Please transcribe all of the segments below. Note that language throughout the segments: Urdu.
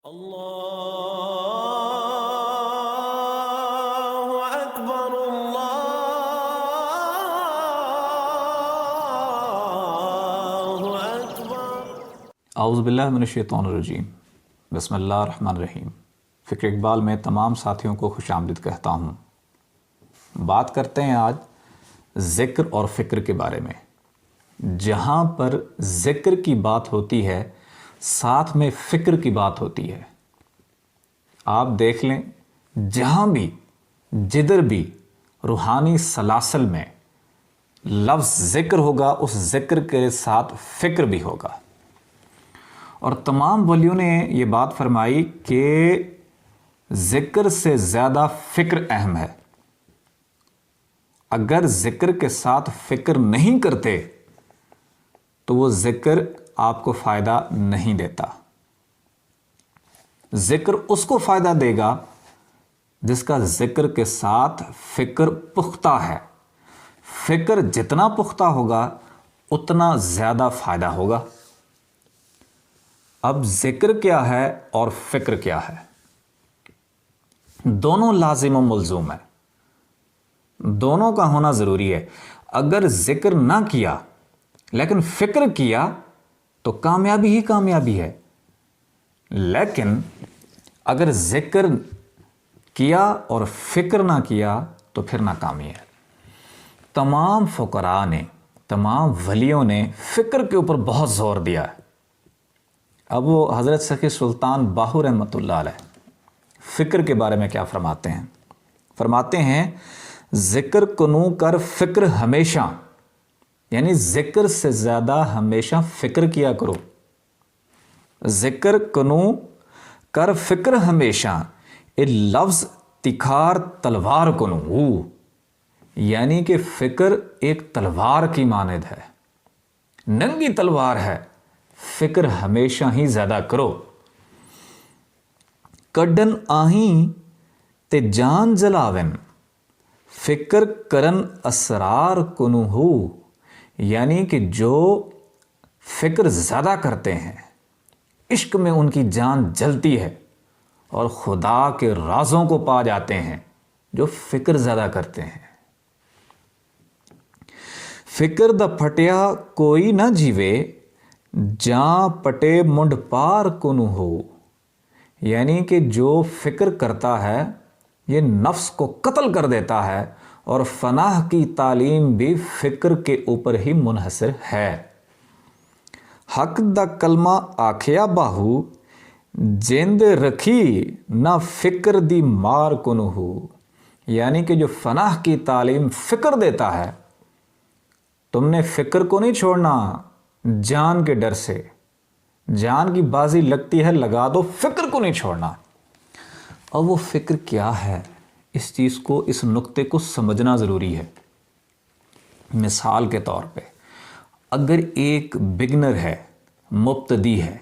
اللہ اکبر اللہ اکبر۔ اعوذ باللہ من الشیطان الرجیم، بسم اللہ الرحمن الرحیم۔ فکر اقبال میں تمام ساتھیوں کو خوش آمدید کہتا ہوں۔ بات کرتے ہیں آج ذکر اور فکر کے بارے میں۔ جہاں پر ذکر کی بات ہوتی ہے ساتھ میں فکر کی بات ہوتی ہے۔ آپ دیکھ لیں جہاں بھی جدھر بھی روحانی سلاسل میں لفظ ذکر ہوگا اس ذکر کے ساتھ فکر بھی ہوگا۔ اور تمام ولیوں نے یہ بات فرمائی کہ ذکر سے زیادہ فکر اہم ہے۔ اگر ذکر کے ساتھ فکر نہیں کرتے تو وہ ذکر آپ کو فائدہ نہیں دیتا۔ ذکر اس کو فائدہ دے گا جس کا ذکر کے ساتھ فکر پختہ ہے۔ فکر جتنا پختہ ہوگا اتنا زیادہ فائدہ ہوگا۔ اب ذکر کیا ہے اور فکر کیا ہے؟ دونوں لازم و ملزوم ہے، دونوں کا ہونا ضروری ہے۔ اگر ذکر نہ کیا لیکن فکر کیا تو کامیابی ہی کامیابی ہے، لیکن اگر ذکر کیا اور فکر نہ کیا تو پھر ناکامی ہے۔ تمام فقراء نے، تمام ولیوں نے فکر کے اوپر بہت زور دیا ہے۔ اب وہ حضرت سخی سلطان باہو رحمۃ اللہ علیہ فکر کے بارے میں کیا فرماتے ہیں؟ فرماتے ہیں ذکر کنو کر فکر ہمیشہ، یعنی ذکر سے زیادہ ہمیشہ فکر کیا کرو۔ ذکر کنو کر فکر ہمیشہ، اے لفظ تکھار تلوار کنو، یعنی کہ فکر ایک تلوار کی مانند ہے، ننگی تلوار ہے، فکر ہمیشہ ہی زیادہ کرو۔ کڈن آہیں تے جان جلاون، فکر کرن اسرار کنو ہو، یعنی کہ جو فکر زیادہ کرتے ہیں عشق میں ان کی جان جلتی ہے اور خدا کے رازوں کو پا جاتے ہیں جو فکر زیادہ کرتے ہیں۔ فکر دا پھٹیا کوئی نہ جیوے، جاں پٹے منڈ پار کنو ہو، یعنی کہ جو فکر کرتا ہے یہ نفس کو قتل کر دیتا ہے، اور فناح کی تعلیم بھی فکر کے اوپر ہی منحصر ہے۔ حق دا کلمہ آکھیا باہو، جیند رکھی نہ فکر دی مار کنو ہو، یعنی کہ جو فناح کی تعلیم فکر دیتا ہے، تم نے فکر کو نہیں چھوڑنا جان کے ڈر سے۔ جان کی بازی لگتی ہے لگا دو، فکر کو نہیں چھوڑنا۔ اور وہ فکر کیا ہے، اس چیز کو، اس نقطے کو سمجھنا ضروری ہے۔ مثال کے طور پہ اگر ایک بگنر ہے، مبتدی ہے،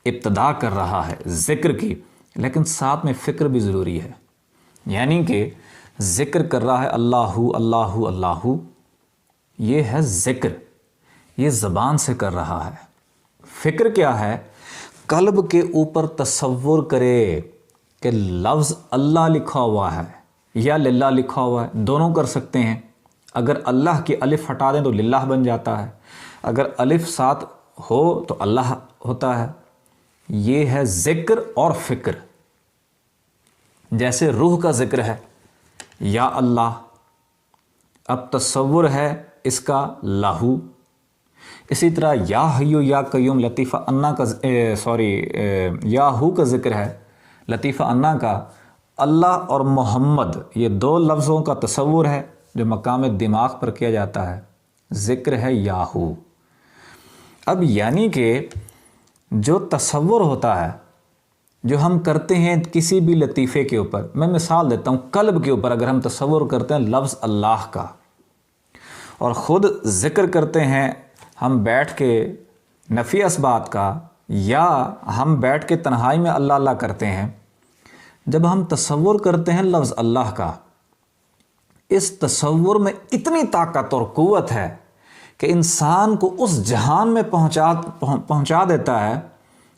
ابتدا کر رہا ہے ذکر کی، لیکن ساتھ میں فکر بھی ضروری ہے، یعنی کہ ذکر کر رہا ہے اللہ اللہ اللہ، یہ ہے ذکر، یہ زبان سے کر رہا ہے۔ فکر کیا ہے؟ قلب کے اوپر تصور کرے کہ لفظ اللہ لکھا ہوا ہے یا للہ لکھا ہوا ہے، دونوں کر سکتے ہیں۔ اگر اللہ کی الف ہٹا دیں تو للہ بن جاتا ہے، اگر الف ساتھ ہو تو اللہ ہوتا ہے۔ یہ ہے ذکر اور فکر۔ جیسے روح کا ذکر ہے یا اللہ، اب تصور ہے اس کا لاہو۔ اسی طرح یا حیو یا قیوم لطیفہ انا کا یا ہو کا ذکر ہے، لطیفہ انا کا۔ اللہ اور محمد، یہ دو لفظوں کا تصور ہے جو مقام دماغ پر کیا جاتا ہے، ذکر ہے یاہو۔ اب یعنی کہ جو تصور ہوتا ہے، جو ہم کرتے ہیں کسی بھی لطیفے کے اوپر، میں مثال دیتا ہوں، قلب کے اوپر اگر ہم تصور کرتے ہیں لفظ اللہ کا اور خود ذکر کرتے ہیں ہم بیٹھ کے نفی اسبات کا، یا ہم بیٹھ کے تنہائی میں اللہ اللہ کرتے ہیں، جب ہم تصور کرتے ہیں لفظ اللہ کا، اس تصور میں اتنی طاقت اور قوت ہے کہ انسان کو اس جہان میں پہنچا دیتا ہے